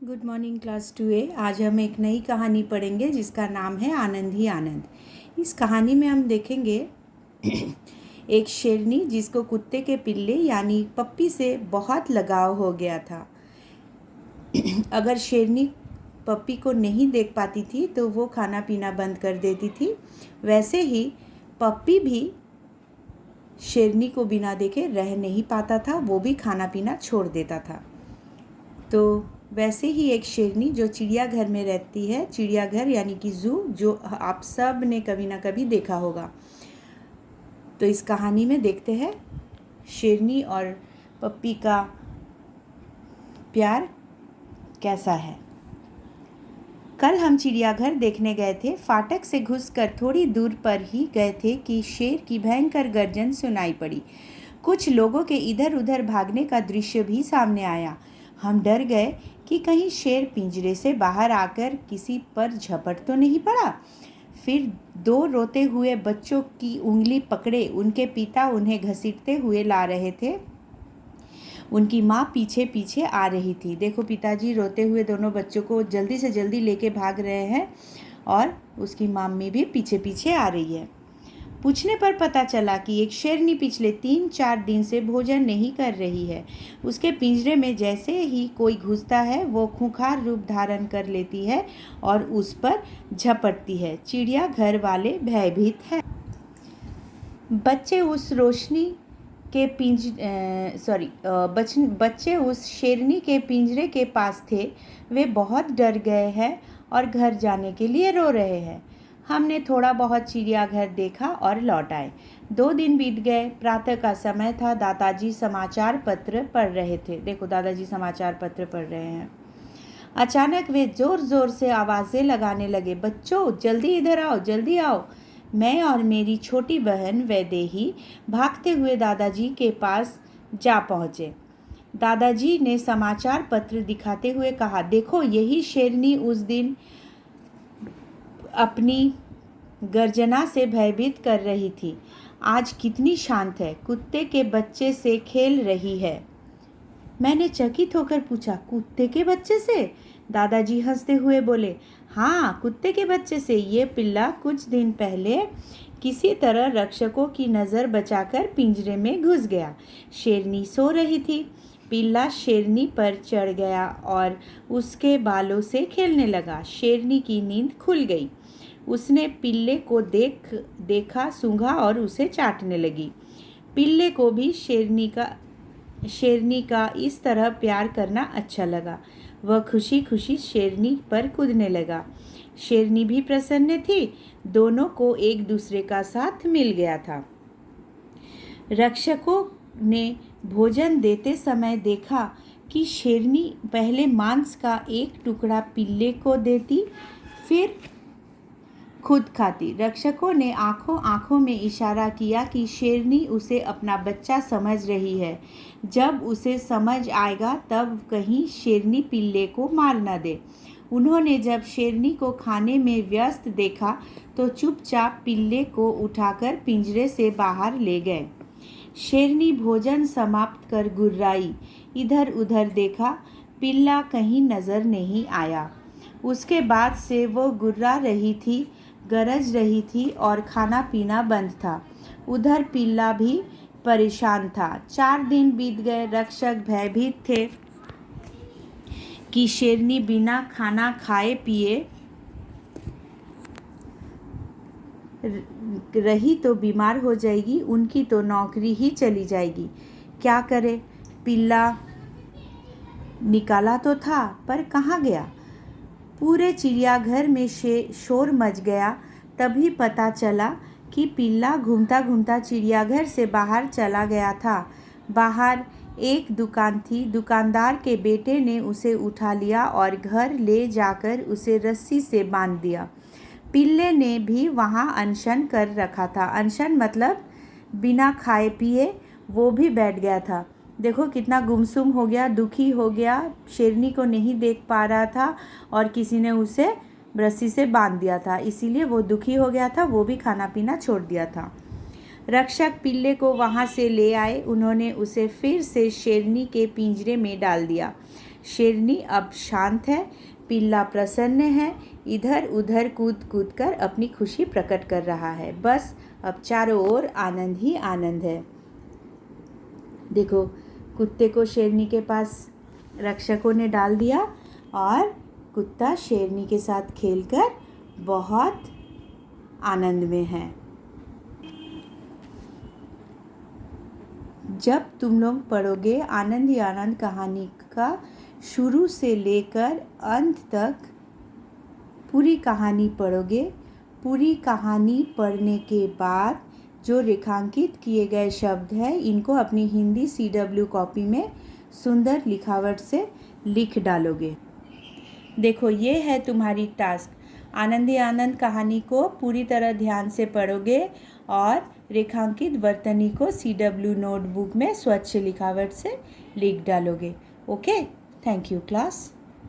Good morning class 2A। आज हम एक नई कहानी पढ़ेंगे जिसका नाम है आनंद ही आनंद। इस कहानी में हम देखेंगे एक शेरनी जिसको कुत्ते के पिल्ले यानी पप्पी से बहुत लगाव हो गया था। अगर शेरनी पप्पी को नहीं देख पाती थी तो वो खाना पीना बंद कर देती थी। वैसे ही पप्पी भी शेरनी को बिना देखे रह नहीं पाता था, वो भी खाना पीना छोड़ देता था। तो वैसे ही एक शेरनी जो चिड़ियाघर में रहती है, चिड़ियाघर यानी कि ज़ू, जो आप सब ने कभी ना कभी देखा होगा। तो इस कहानी में देखते हैं शेरनी और पप्पी का प्यार कैसा है। कल हम चिड़ियाघर देखने गए थे। फाटक से घुसकर थोड़ी दूर पर ही गए थे कि शेर की भयंकर गर्जन सुनाई पड़ी। कुछ लोगों के इधर उधर भागने का दृश्य भी सामने आया। हम डर गए कि कहीं शेर पिंजरे से बाहर आकर किसी पर झपट तो नहीं पड़ा। फिर दो रोते हुए बच्चों की उंगली पकड़े उनके पिता उन्हें घसीटते हुए ला रहे थे। उनकी माँ पीछे पीछे आ रही थी। देखो, पिताजी रोते हुए दोनों बच्चों को जल्दी से जल्दी लेके भाग रहे हैं और उसकी मम्मी भी पीछे पीछे आ रही है। पूछने पर पता चला कि एक शेरनी पिछले 3-4 दिन से भोजन नहीं कर रही है। उसके पिंजरे में जैसे ही कोई घुसता है वो खूंखार रूप धारण कर लेती है और उस पर झपटती है। चिड़ियाघर वाले भयभीत हैं। बच्चे उस रोशनी के बच्चे उस शेरनी के पिंजरे के पास थे। वे बहुत डर गए हैं और घर जाने के लिए रो रहे हैं। हमने थोड़ा बहुत चिड़ियाघर देखा और लौट आए। 2 दिन बीत गए। प्रातः का समय था। दादाजी समाचार पत्र पढ़ रहे थे। देखो, दादाजी समाचार पत्र पढ़ रहे हैं। अचानक वे जोर जोर से आवाज़ें लगाने लगे, बच्चों जल्दी इधर आओ, जल्दी आओ। मैं और मेरी छोटी बहन वैदेही भागते हुए दादाजी के पास जा पहुँचे। दादाजी ने समाचार पत्र दिखाते हुए कहा, देखो, यही शेरनी उस दिन अपनी गर्जना से भयभीत कर रही थी। आज कितनी शांत है, कुत्ते के बच्चे से खेल रही है। मैंने चकित होकर पूछा, कुत्ते के बच्चे से? दादाजी हंसते हुए बोले, हाँ, कुत्ते के बच्चे से। ये पिल्ला कुछ दिन पहले किसी तरह रक्षकों की नज़र बचाकर पिंजरे में घुस गया। शेरनी सो रही थी। पिल्ला शेरनी पर चढ़ गया और उसके बालों से खेलने लगा। शेरनी की नींद खुल गई। उसने पिल्ले को देखा, सूंघा और उसे चाटने लगी। पिल्ले को भी शेरनी का इस तरह प्यार करना अच्छा लगा। वह खुशी खुशी शेरनी पर कूदने लगा। शेरनी भी प्रसन्न थी। दोनों को एक दूसरे का साथ मिल गया था। रक्षकों ने भोजन देते समय देखा कि शेरनी पहले मांस का एक टुकड़ा पिल्ले को देती, फिर खुद खाती। रक्षकों ने आंखों आंखों में इशारा किया कि शेरनी उसे अपना बच्चा समझ रही है। जब उसे समझ आएगा तब कहीं शेरनी पिल्ले को मार न दे। उन्होंने जब शेरनी को खाने में व्यस्त देखा तो चुपचाप पिल्ले को उठाकर पिंजरे से बाहर ले गए। शेरनी भोजन समाप्त कर गुर्राई। इधर उधर देखा, पिल्ला कहीं नजर नहीं आया। उसके बाद से वो गुर्रा रही थी, गरज रही थी और खाना पीना बंद था। उधर पिल्ला भी परेशान था। 4 दिन बीत गए। रक्षक भयभीत थे कि शेरनी बिना खाना खाए पिए रही तो बीमार हो जाएगी, उनकी तो नौकरी ही चली जाएगी। क्या करे? पिल्ला निकाला तो था, पर कहाँ गया? पूरे चिड़ियाघर में शोर मच गया। तभी पता चला कि पिल्ला घूमता घूमता चिड़ियाघर से बाहर चला गया था। बाहर एक दुकान थी। दुकानदार के बेटे ने उसे उठा लिया और घर ले जाकर उसे रस्सी से बांध दिया। पिल्ले ने भी वहाँ अनशन कर रखा था। अनशन मतलब बिना खाए पिए वो भी बैठ गया था। देखो, कितना गुमसुम हो गया, दुखी हो गया। शेरनी को नहीं देख पा रहा था और किसी ने उसे रस्सी से बांध दिया था, इसीलिए वो दुखी हो गया था। वो भी खाना पीना छोड़ दिया था। रक्षक पिल्ले को वहाँ से ले आए। उन्होंने उसे फिर से शेरनी के पिंजरे में डाल दिया। शेरनी अब शांत है, पिल्ला प्रसन्न है, इधर उधर कूद कूद कर अपनी खुशी प्रकट कर रहा है। बस अब चारों ओर आनंद ही आनंद है। देखो, कुत्ते को शेरनी के पास रक्षकों ने डाल दिया और कुत्ता शेरनी के साथ खेलकर बहुत आनंद में है। जब तुम लोग पढ़ोगे आनंद ही आनंद कहानी का शुरू से लेकर अंत तक पूरी कहानी पढ़ोगे, पूरी कहानी पढ़ने के बाद जो रेखांकित किए गए शब्द हैं इनको अपनी हिंदी CW कॉपी में सुंदर लिखावट से लिख डालोगे। देखो, ये है तुम्हारी टास्क। आनंद ही आनंद कहानी को पूरी तरह ध्यान से पढ़ोगे और रेखांकित वर्तनी को CW नोटबुक में स्वच्छ लिखावट से लिख डालोगे। Okay, thank you class.